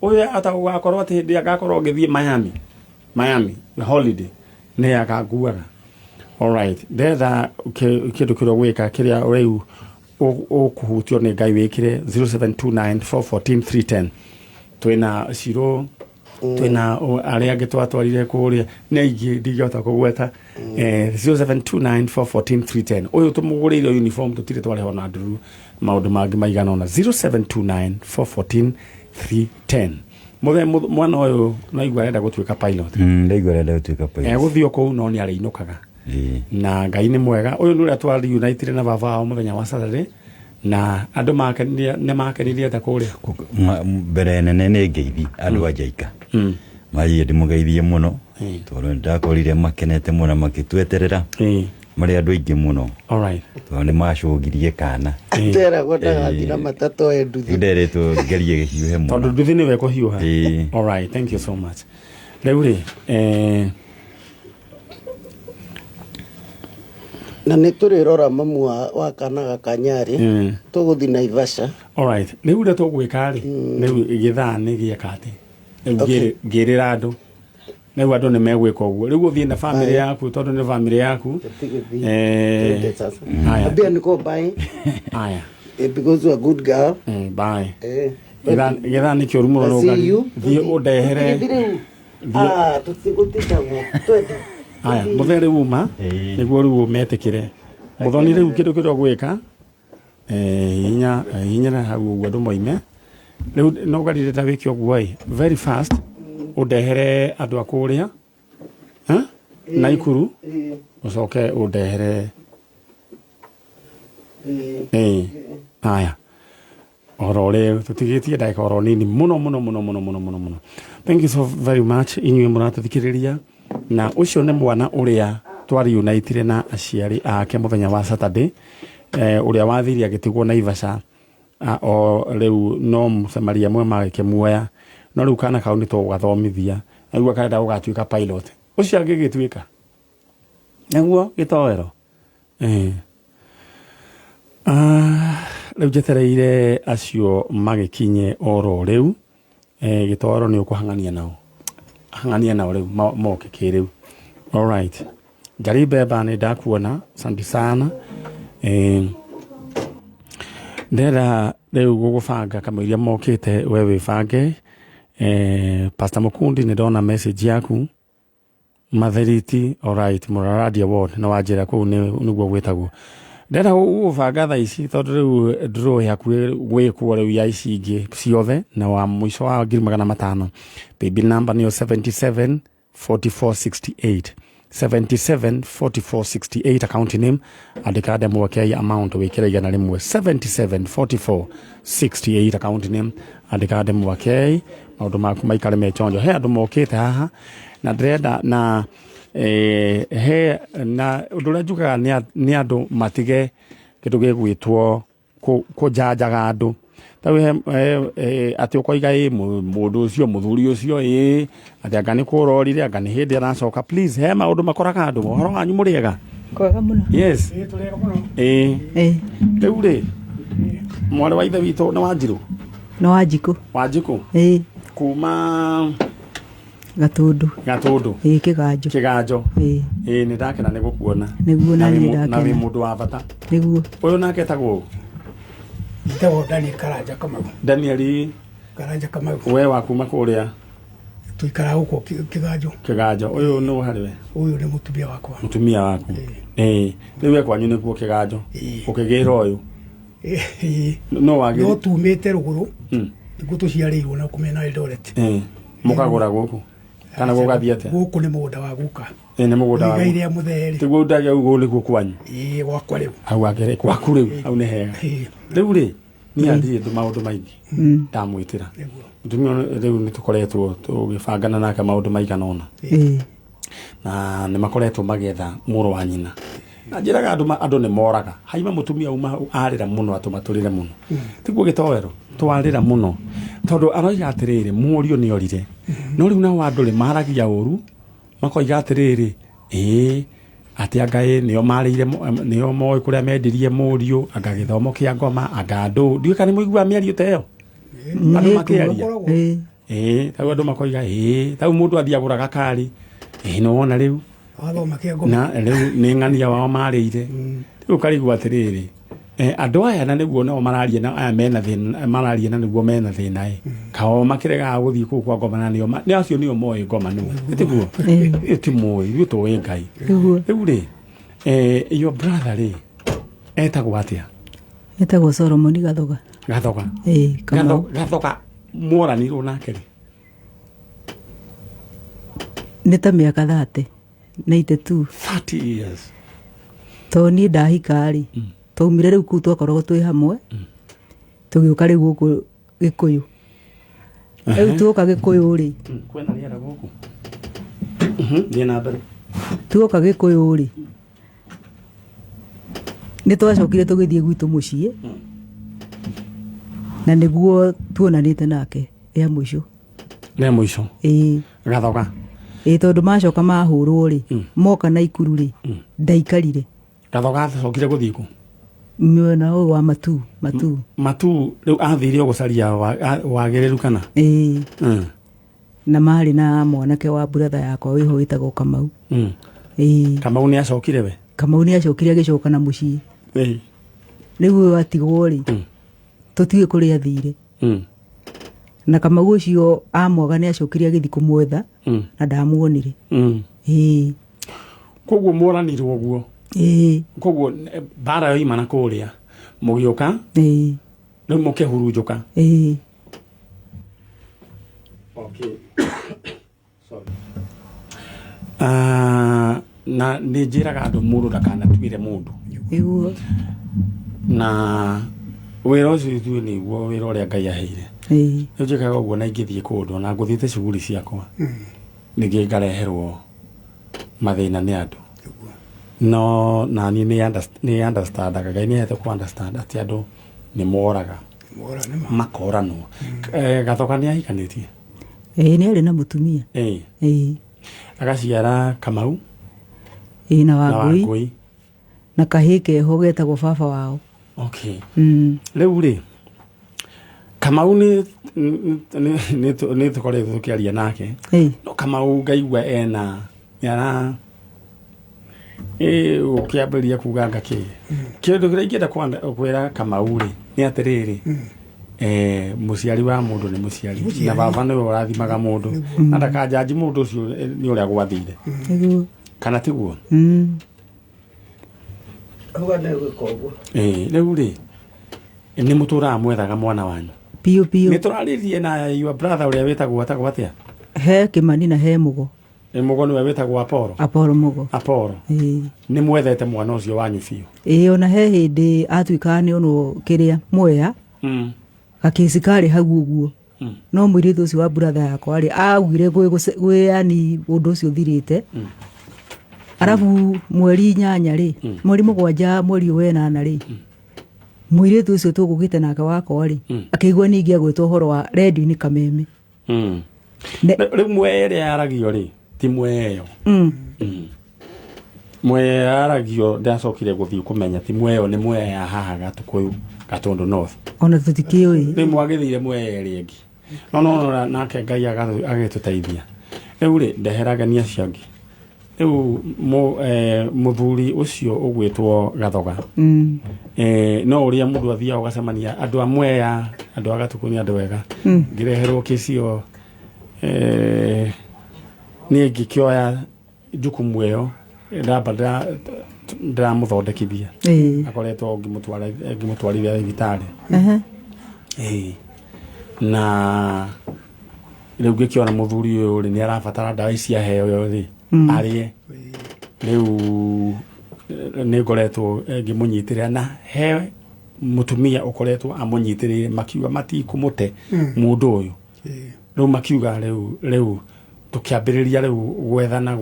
ũyũ atagũgakorwo atĩ hĩndĩ agakorwo gĩthiĩ Miami holiday nĩ akaguaga. Alright, ndetha kĩndũ kĩrĩa gwĩka kĩrĩa rĩu ũkũhutio nĩ Ngai wĩkire 0729440310 twĩna Ciro twĩna arĩa angĩ twatwarire kũrĩa nĩ aingĩ ndingĩhota kũgweta 0729440310 ũyũ tũmũgũrĩire uniform tũtirĩ twarĩho na nduru maũndũ mangĩ maigana ona 0729440310 mwana ũyũ naigua arenda gũtuĩka pilot. Ndaigua arenda gũtuĩka pilot. Gũthiĩ kũu no nĩ arĩinũkaga. Na Ngai nĩ mwega ũyũ nĩ ũrĩa twari united na baba wao mũthenya wa Saturday na andũ makenirie ta kũrĩa mbere nene nĩ ngeithi andũ a Jaika marĩ ndĩmũgeithie mũno tondũ ndakorire makenete mũno makĩtweterera marĩ andũ aingĩ mũno. Alright, tondũ nĩ macũgirie kana tera gũtagathira matatũ enduthi nderetwo ngerie gĩhiũhe mũno tondũ nduthi nĩwe kũhiũha. Alright, thank you so much. Rĩu rĩ na nĩ tũrĩrora mamu wa kana gaka Nyarĩ tũgũthiĩ Naivasha. Alright, rĩu ũrĩa tũgwĩka rĩ rĩu gĩthaa nĩ gĩeka atĩ rĩu ngĩrĩra andũ rĩu andũ nĩ megwĩka ũguo rĩu ũthiĩ na family yaku tondũ nĩ family yaku abia nĩko bye aya because you are a good girl bye gĩthaa nĩ kĩũru mũno no thiĩ ũndehere tũtigũtindagwo twende. Aya mũthere uma nĩguo rĩu metĩkĩre mũthoni rĩu kĩndũ kĩrĩa gwĩka hinya na hau ũguo andũ moime rĩu no garire ta wĩke ũguo very fast ũndehere andũ a kũrĩa Naikuru ũcoke ũndehere aya oro rĩu tũtigĩtie ndagĩka oro nini mũno. Thank you so very much inyuĩ mũratũthikĩrĩria na ũcio nĩ mwana ũrĩa twari united na aciari ake mũthenya wa Saturday ũrĩa wathiria gĩtigwo Naivasha o rĩu no mũcemaria mwe magĩkĩmuoya no rĩu kana kau nĩ tũgathomithia nĩguo karenda gũgatuĩka pilot ũcio angĩgĩtuĩka nĩguo gĩtoero rĩu njetereire acio magĩkinye oro rĩu gĩtoero nĩ ũkũhang'ania nao rĩu moke kĩrĩu. Alright, Jaribeba nĩ ndakuona asante sana ndera rĩu gũgũbanga kamũiria mokĩte we wĩbange. Pastor Mukundi nĩ ndona message yaku Matheriti. Alright, Muraradia ward na wanjĩra kũu nĩguo gwĩtagwo ndera gũbanga thaa ici tondũ rĩu draw yakuĩ gwĩkwo rĩu ya ici ingĩ ciothe na wa mũico wa 500. Baby number nĩyo 774468 account name andĩka ndemwake amount wĩkĩra igana rĩmwe 774468 account name andĩka ndemwake maũndũ maku maikare mechonjo. He andũ mokĩte haha na ndĩrenda na he na ũndũ ũrĩa njugaga nĩ andũ matige kĩndũ gĩgwĩtwo kũnjanjaga andũ tawe atĩ ũkoiga mũndũ ũcio mũthuri ũcio atĩ anga nĩ kũrorire anga nĩ hĩndĩ aracoka. Please he maũndũ makoraga andũ ũhoro wanyu mũrĩega kwega mũno. Yes rĩu rĩ mwarĩ wa ithe witũ nĩ Wanjirũ no Wanjikũ kuma Gatũndũ Kĩganjo nĩ ndakena nĩ gũkuona nĩguo na wĩ mũndũ wa bata nĩguo ũyũ nake etagwo Daniel we wa kuma kũrĩa tuikara huko Kĩganjo ũyũ nĩ harĩ we ũyũ nĩ mũtumia waku rĩu kwanyu nĩkuo Kĩganjo ũkĩgĩra ũyũ no tumĩte rũgũrũ nĩguo tũciarĩirwo na kũmena Eldoret mũkagũra gũkũ kana gũgathiĩ atĩa gũkũ nĩ mũgũnda wa Guka nĩ mũgũnda wa Guka mũtheri tiguo ndagĩa ũguo nĩguo kwanyu gwakwa rĩu hau agere kwaku rĩu hau nĩ hega rĩu rĩ niĩ athiĩ maũndũ maingĩ ndamwĩtĩra mũtumia rĩu nĩ tũkoretwo tũgĩbangana nake maũndũ maigana ũna na nĩ makoretwo magĩetha mũrũ wa nyina Njiraga andu ni moraga haima mutumia uma arira muno atumaturire muno tiguo gitowero twarira muno tondu aroiga atiriri murio ni orire no riu na wandu ri maragia uru makoiga atiriri ati angai nio marire nio moi kuria mendirie murio anga githomo kia ngoma anga ndu ndiuka ni muigua miario teyo andu makiaria tau andu makoiga tau mundu athiagura gakari no wona riu na riu ni ng'ania wao marire riu karigwa atiriri andu aya na niguo no mararia na aya mena thina mararia na niguo mena thina kao makirega guthii ku kwa ngoma na nio ni acio nio moi ngoma no tiguo ti moi riu to ngai riu ri your brother ri etagwo atia etagwo Solomon Gathoga Gathoga mworanirwo nake ri nĩ ta mĩaka 92 30 years to ni ndahika ri twaumire rĩu kuu twakoragwo twĩ hamwe tũgĩũka rĩu gũkũ Gĩkũyũ rĩu tuoka Gĩkũyũ ri kwena rĩera gũkũ thiĩ na mbere tuoka Gĩkũyũ ri nĩ twacokire tũgĩthiĩ gwitũ mũciĩ na nĩguo tuonanĩte nake rĩa mũico Gathoga tondu macoka mahũrwo ri moka na ikuru ri ndaikarire Gathoga acokire guthii ku mwena ũyũ wa matu riu athire gucaria wagĩrĩru kana na marĩ na mwanake wa brother yakwa wiho witagwo Kamau Kamau ni acokire we Kamau ni acokire agicoka na muciĩ rĩu atigwo ri tũtige kũrĩa athire na Kamau ũcio amwaga ni acokire agĩthi kũmwetha na ndamuonire koguo moranirwo guo koguo bara yo imana kũrĩa mũgĩũka rĩu mũkĩhurunjũka okay sorry na nĩ njĩraga andũ mũndũ ndakanatuĩre mũndũ na wĩra ũcio ithuĩ nĩguo wĩra ũrĩa Ngai aheire rĩu njĩkaga ũguo na ingĩthiĩ kũndũ na ngũthiĩte cuguri ciakwa ningĩ ngareherwo mathĩna nĩ andũ no na niĩ nĩ understandaga Ngai nĩahete ku understand atĩ andũ nĩ moraga makoranwo Gathoga nĩ ahikanĩtie nĩ arĩ na mũtumia agaciara Kamau na Wangui na kahĩĩ keho getagwo baba wao okay rĩu rĩ Kamau nĩ tũkoretwo tũkĩaria nake no Kamau ngaigua ena ũkĩambĩrĩria kuga ngakĩ kĩndũ kĩrĩa ingĩenda kwĩra Kamau rĩ nĩ atĩrĩrĩ mũciari wa mũndũ nĩ mũciari na baba nĩwe ũrathimaga mũndũ na ndakanjanji mũndũ ũcio nĩ ũrĩa gwathire kana tiguo rĩu rĩ nĩ mũtũraga mwethaga mwana wanyu piũ nĩ tũrarĩrie na your brother ũrĩa wĩtagwo atĩa he Kĩmani na he Mũgo Mũgo nĩwe wĩtagwo Apolo Mũgo nĩ mwethete mwana ũcio wanyu biũ ona he hĩndĩ atuĩkaga nĩ onwo kĩrĩa Mwea gakĩci karĩ hau ũguo no mũirĩtu ũcio wa brother yakwa rĩ augire gwĩani ũndũ ũcio thirĩte arabu mweri 8 rĩ mweri 7 mweri wa 8 rĩ mũirĩtu ũcio tũgũgĩte nake wakwa rĩ akĩigua ningĩ agwĩtwo ũhoro wa redio-inĩ Kameme rĩu Mwea ĩrĩa yaragio rĩ ti Mwea ĩyo Mwea yaragio ndacokire gũthiĩ kũmenya ti Mwea ĩyo nĩ Mwea ya haha Gatũkũyũ Gatundu North ona tũtikĩũĩ rĩu mwagĩthire Mwea ĩrĩa ĩngĩ no nake Ngai agĩtũteithia rĩu rĩ ndeheragania ciangĩ rĩu mũthuri ũcio ũgwĩtwo Gathoga no ũrĩa mũndũ athiaga ũgacemania andũ a Mwea andũ a Gatũkũ nĩ andũ wega ngĩreherwo kĩcio niĩ ngĩkĩoya jukumu ĩyo ndĩramũthondekithia akoretwo ngĩmũtwarithia thibitarĩ na rĩu ngĩkĩona mũthuri ũyũ rĩ nĩ arabatara ndawa ici aheo rĩ arĩe rĩu nĩ ngoretwo ngĩmũnyitĩrĩra na he mũtumia ũkoretwo amũnyitĩrĩire makiuga matikũmũte mũndũ ũyũ rĩu makiuga rĩu tukiambiriria riu gwethana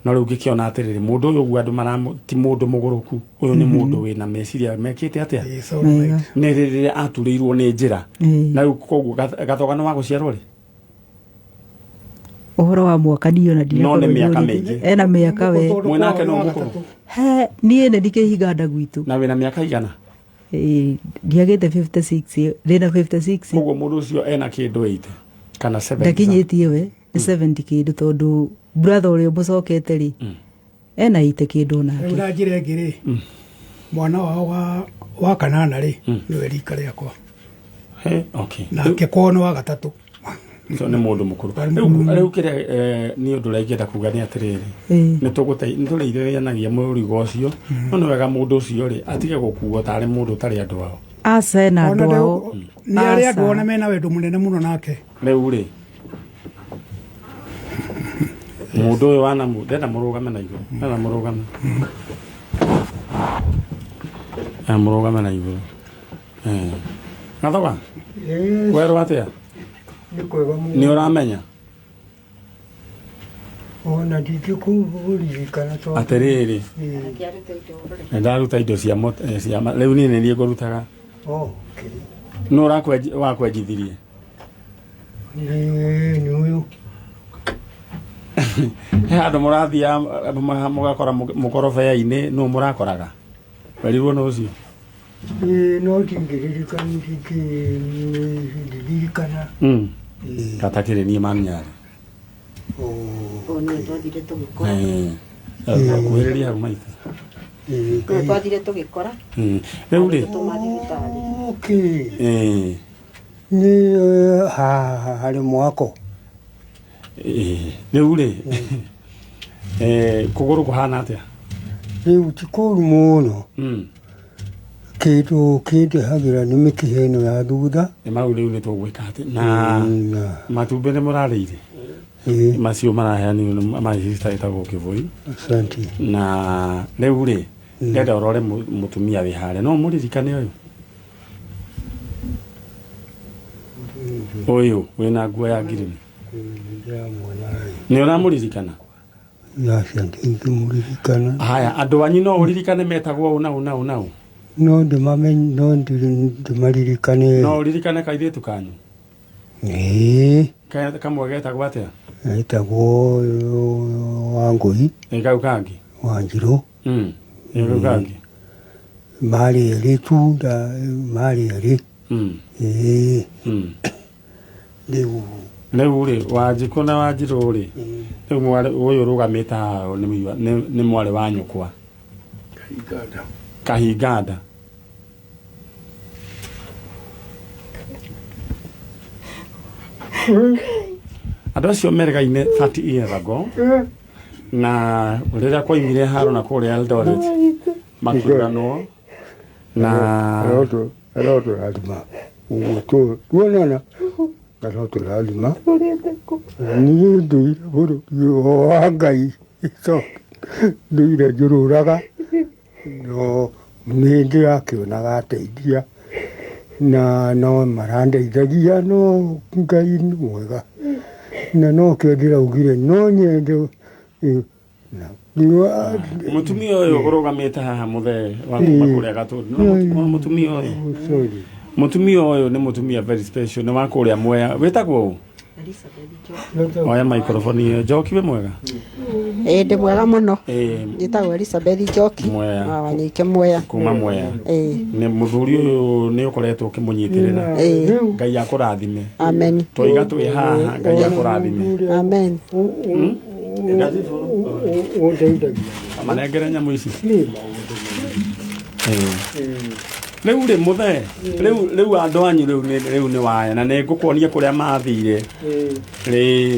no riu ngikiona atiriri mundu uyu guo andu ti mundu muguruku uyu ni mundu wina meciria mekite atia ni riri aturirwo ni njira na riu koguo gathogano wa guciarwo ri uhoro wa mwaka ndio na ndio no ni miaka mingi ena miaka we mwenake no mukuru he nie ne ndikihinga nda gwitu na wina miaka igana ndiagite 56 rena 56 koguo mundu ucio ena kindu 8 kana 7 ndakinyitie we ni 70 kindu tondu brother uria mucokete ri ena ite kindu nake na njire ngiri mwana wa kanana ri niwe rika riakwa okay nake kono wa gatatu so ni mundu mukuru riu kire ni undu raigenda kuga ni atiriri ni tureithanagia murigo ucio no ni wega mundu ucio ri atige gukuo tari mundu tari andu ao asa na andu ao ni ari andu ona mena wendu munene muno nake riu ri mundu uyu wana ndenda murugame na iguru ndenda murugame murugame na iguru gathoga kwerwo atia ni uramenya ona ndingikuririkana to atiriri ndaruta indo cia riu ni nĩ ngũrutaga no wakwenjithirie ni uyu andũ mũrathia mũgakora mũkorobea-inĩ no mũrakoraga werirwo nĩ ũcio no ndingĩririkana ndingĩririkana gatakĩrĩ niĩ maminyarĩ twathire tũgĩkora kuhĩrĩria hau maitũ twathire tũgĩkora rĩu rĩ nĩ harĩ mwako rĩu rĩ kũgũrũ kũhana atĩa rĩu ti kũru mũno kĩndũ kĩndehagĩra nĩ mĩkiha ĩno ya thutha mau rĩu nĩ tũgwĩka atĩ na matumbĩ nĩ mũrarĩire macio maraheanio mahista ĩtagwo kĩbũi na rĩu rĩ ndenda ũrore mũtumia wĩ harĩa no mũririkane ũyũ wĩna nguo ya ngirini nĩ ũramũririkana ndingĩmũririkana haya andũ anyu no ũririkane metagwo ũna no ndĩmaririkane no ũririkane kairĩtu kanyu kamwe getagwo atĩa etagwo Wangũi kau kangĩ Wanjirũ kau kangĩ marĩ erĩ tu marĩ erĩ rĩu rĩ Wanjikũ na Wanjirũ rĩ rĩu ũyũ ũrũgamĩte haha nĩ mwarĩ wa nyũkwa Kahinganda andũ acio merĩgaine 30 years ago na rĩrĩa kwaimire haro na kũrĩa Eldoret makĩũranwo na tũrathima tuonana tũrathima niĩ ndũire bũrũri wa Ngai ndũire njũrũraga no nĩ ndĩrakĩonaga ateithia na no marandeithagia no Ngai nĩ mwega na no kĩo ndĩraugire no nyende mũtumia ũyũ ũrũgamĩte haha mũthee wa kuma kũrĩa Gatũndũ mũtumia ũyũ nĩ mũtumia very special nĩ wa kũrĩa Mwea wĩtagwo oya microphone ĩyo Njoki wĩ mwega ndĩ mwega mũno njĩtagwo Elizabeth Njoki wa Nyike Mwea kuma Mwea nĩ mũthuri ũyũ nĩ ũkoretwo ũkĩmũnyitĩrĩra Ngai akũrathime amen tũiga twĩ haha Ngai akũrathime amen amanengere nyamũ ici rĩu rĩ mũthee rĩu andũ anyu rĩu nĩ waya na nĩ ngũkuonia kũrĩa mathire rĩ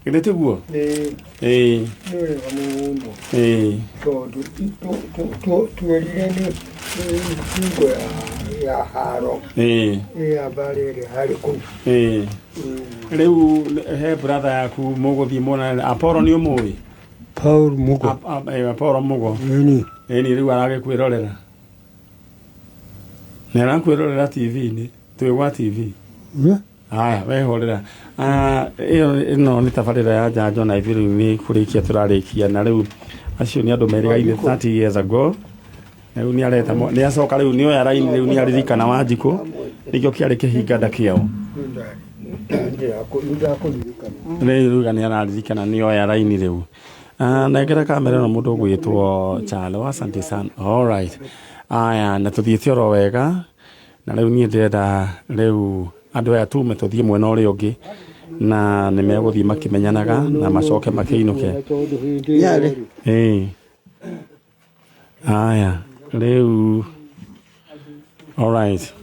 githĩ tiguo nĩ wega mũno tondũ tuerire nĩ hingo ya haro ambarĩ ĩrĩa harĩ kũu rĩu he brother yaku mũgũthiĩ muona Apollo nĩ ũmũĩ Paul Mugo Apollo Mugo ĩni rĩu aragĩkwĩrorera nĩ arakwĩrorera TV-inĩ twĩ gwa TV Haya, wehorera. Ino nĩ tabarĩra ya njanjo na ithuĩ rĩu nĩ kũrĩkia tũrarĩkia na rĩu acio nĩ andũ merĩgaine 30 years ago. Rĩu nĩ areta nĩ acoka rĩu nĩ oya raini rĩu nĩ aririkana Wanjikũ nĩkĩo kĩarĩ kĩhinganda kĩao. Rĩu nĩ araririkana nĩ oya raini rĩu. Nengera kamera no mũndũ ũgwĩtwo Chalo, asante sana. All right. Aya na tũthiĩte oro wega na rĩu niĩ ndĩrenda rĩu andũ aya tume tũthiĩ mwena ũrĩa ũngĩ na nĩ megũthiĩ makĩmenyanaga na macoke makĩinũke. Aya rĩu all right.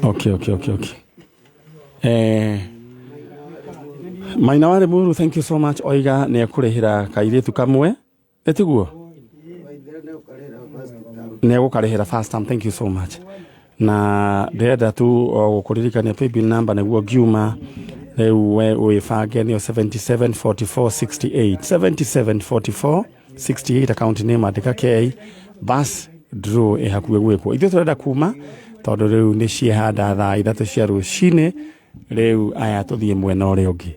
Okay. Maina wa Limuru, thank you so much. Oiga nĩ ekũrĩhĩra kairĩtu kamwe etiguo nĩ egũkarĩhĩra first time. Thank you so much. Na ndĩrenda tu gũkũririkania paybill number nĩguo ngiuma rĩu we wĩbange nĩyo 774468 774468 account name andĩka KA bas draw ĩhakuhĩ gwĩkwo. Ithuĩ tũrenda kuma tondũ rĩu nĩ ciehanda thaa 3 cia rũcinĩ. Rĩu aya tũthiĩ mwena ũrĩa ũngĩ.